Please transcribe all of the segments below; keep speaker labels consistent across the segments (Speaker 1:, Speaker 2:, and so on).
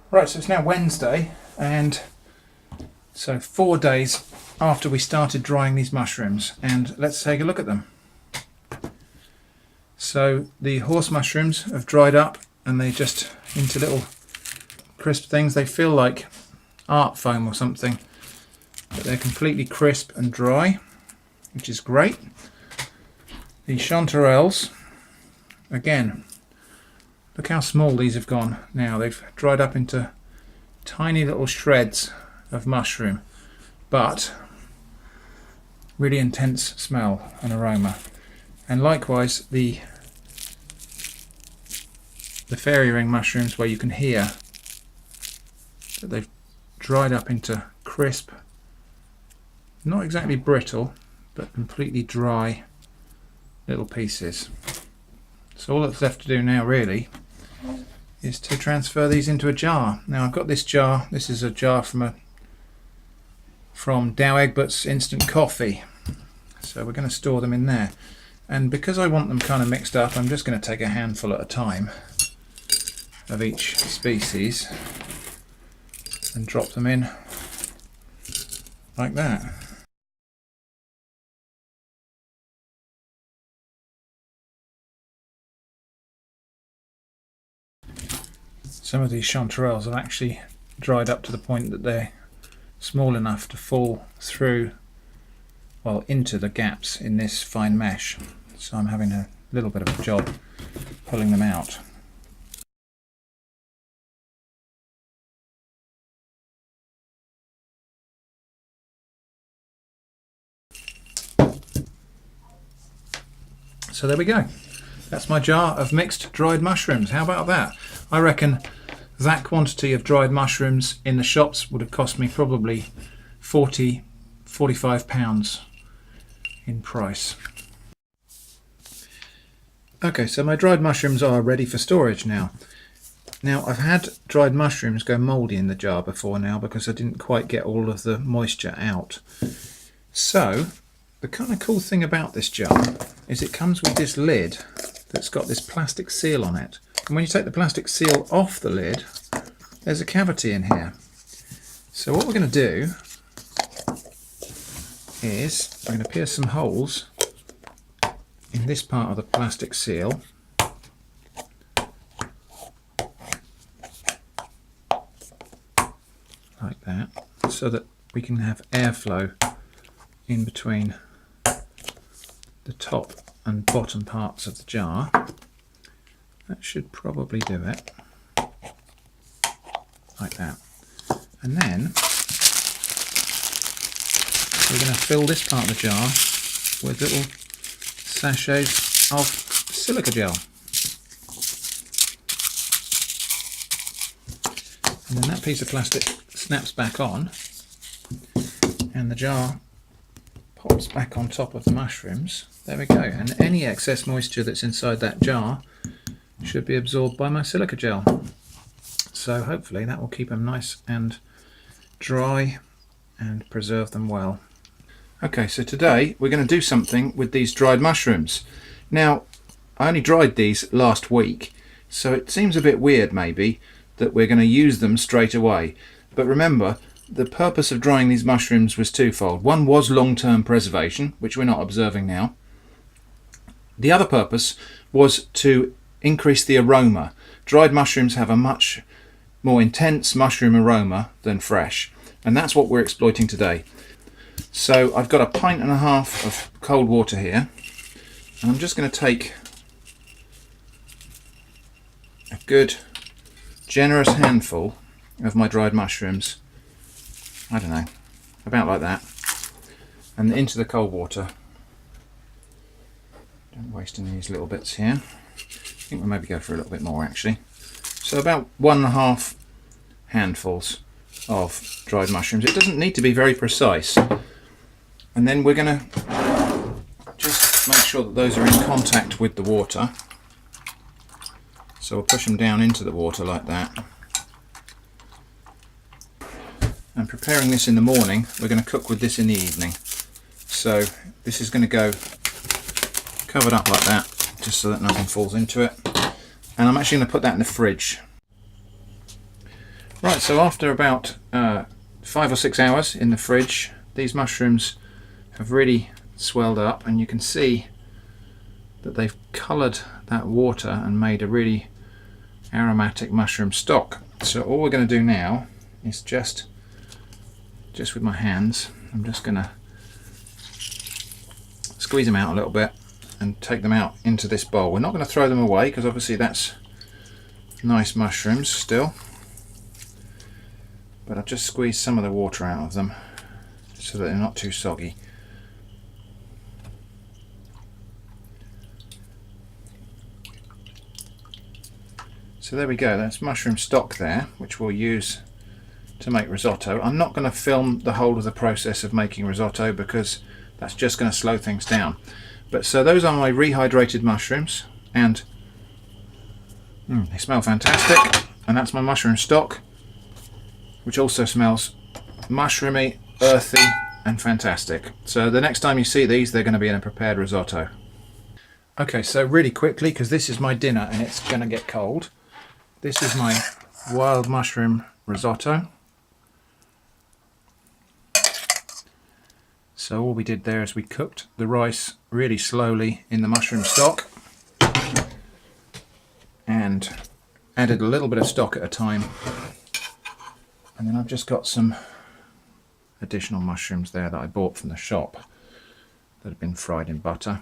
Speaker 1: Right, so it's now Wednesday, and so 4 days after we started drying these mushrooms, and let's take a look at them. So the horse mushrooms have dried up and they're just into little crisp things. They feel like art foam or something, but they're completely crisp and dry, which is great. The chanterelles, again, look how small these have gone now. They've dried up into tiny little shreds of mushroom, but really intense smell and aroma. And likewise the fairy ring mushrooms, where you can hear that they've dried up into crisp, not exactly brittle, but completely dry little pieces. So all that's left to do now really is to transfer these into a jar. Now I've got this jar. This is a jar from Dow Egbert's instant coffee. So we're going to store them in there. And because I want them kind of mixed up, I'm just going to take a handful at a time of each species and drop them in like that. Some of these chanterelles have actually dried up to the point that they're small enough to fall through, well, into the gaps in this fine mesh. So I'm having a little bit of a job pulling them out. So there we go. That's my jar of mixed dried mushrooms. How about that? I reckon that quantity of dried mushrooms in the shops would have cost me probably £45 in price. Okay, so my dried mushrooms are ready for storage now. Now I've had dried mushrooms go mouldy in the jar before now because I didn't quite get all of the moisture out. So the kind of cool thing about this jar is it comes with this lid that's got this plastic seal on it. And when you take the plastic seal off the lid, there's a cavity in here. So what we're going to do is I'm going to pierce some holes in this part of the plastic seal. Like that, so that we can have airflow in between the top and bottom parts of the jar. That should probably do it. Like that. And then we're going to fill this part of the jar with little sachets of silica gel. And then that piece of plastic snaps back on and the jar pops back on top of the mushrooms. There we go. And any excess moisture that's inside that jar should be absorbed by my silica gel. So hopefully that will keep them nice and dry and preserve them well. Okay, so today we're going to do something with these dried mushrooms. Now, I only dried these last week, so it seems a bit weird maybe that we're going to use them straight away. But remember, the purpose of drying these mushrooms was twofold. One was long-term preservation, which we're not observing now. The other purpose was to increase the aroma. Dried mushrooms have a much more intense mushroom aroma than fresh, and that's what we're exploiting today. So I've got 1.5 pints of cold water here, and I'm just going to take a good generous handful of my dried mushrooms, I don't know, about like that, and into the cold water. Don't waste any of these little bits here. I think we'll maybe go for a little bit more actually. So about 1.5 handfuls of dried mushrooms. It doesn't need to be very precise. And then we're going to just make sure that those are in contact with the water. So we'll push them down into the water like that. And preparing this in the morning, we're going to cook with this in the evening. So this is going to go covered up like that, just so that nothing falls into it. And I'm actually going to put that in the fridge. Right, so after about 5 or 6 hours in the fridge, these mushrooms have really swelled up, and you can see that they've coloured that water and made a really aromatic mushroom stock. So all we're going to do now is just with my hands, I'm just going to squeeze them out a little bit and take them out into this bowl. We're not going to throw them away because obviously that's nice mushrooms still, but I'll just squeeze some of the water out of them so that they're not too soggy. So there we go, that's mushroom stock there, which we'll use to make risotto. I'm not going to film the whole of the process of making risotto because that's just going to slow things down. But so those are my rehydrated mushrooms, and they smell fantastic. And that's my mushroom stock, which also smells mushroomy, earthy, and fantastic. So the next time you see these, they're going to be in a prepared risotto. Okay, so really quickly, because this is my dinner and it's going to get cold, this is my wild mushroom risotto. So all we did there is we cooked the rice really slowly in the mushroom stock and added a little bit of stock at a time. And then I've just got some additional mushrooms there that I bought from the shop that have been fried in butter.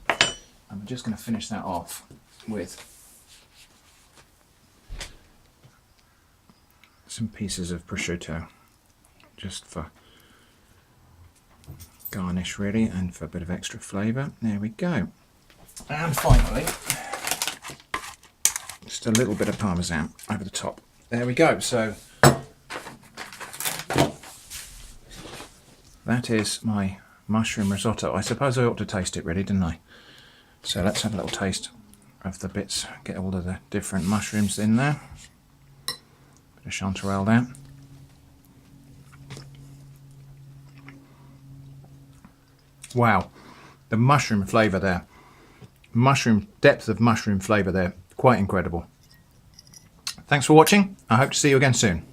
Speaker 1: I'm just going to finish that off with some pieces of prosciutto, just for garnish really, and for a bit of extra flavour. There we go. And finally, just a little bit of parmesan over the top. There we go. So that is my mushroom risotto. I suppose I ought to taste it really, didn't I? So let's have a little taste of the bits, get all of the different mushrooms in there. Bit of chanterelle there. Wow, the mushroom flavour there, depth of mushroom flavour there, quite incredible. Thanks for watching. I hope to see you again soon.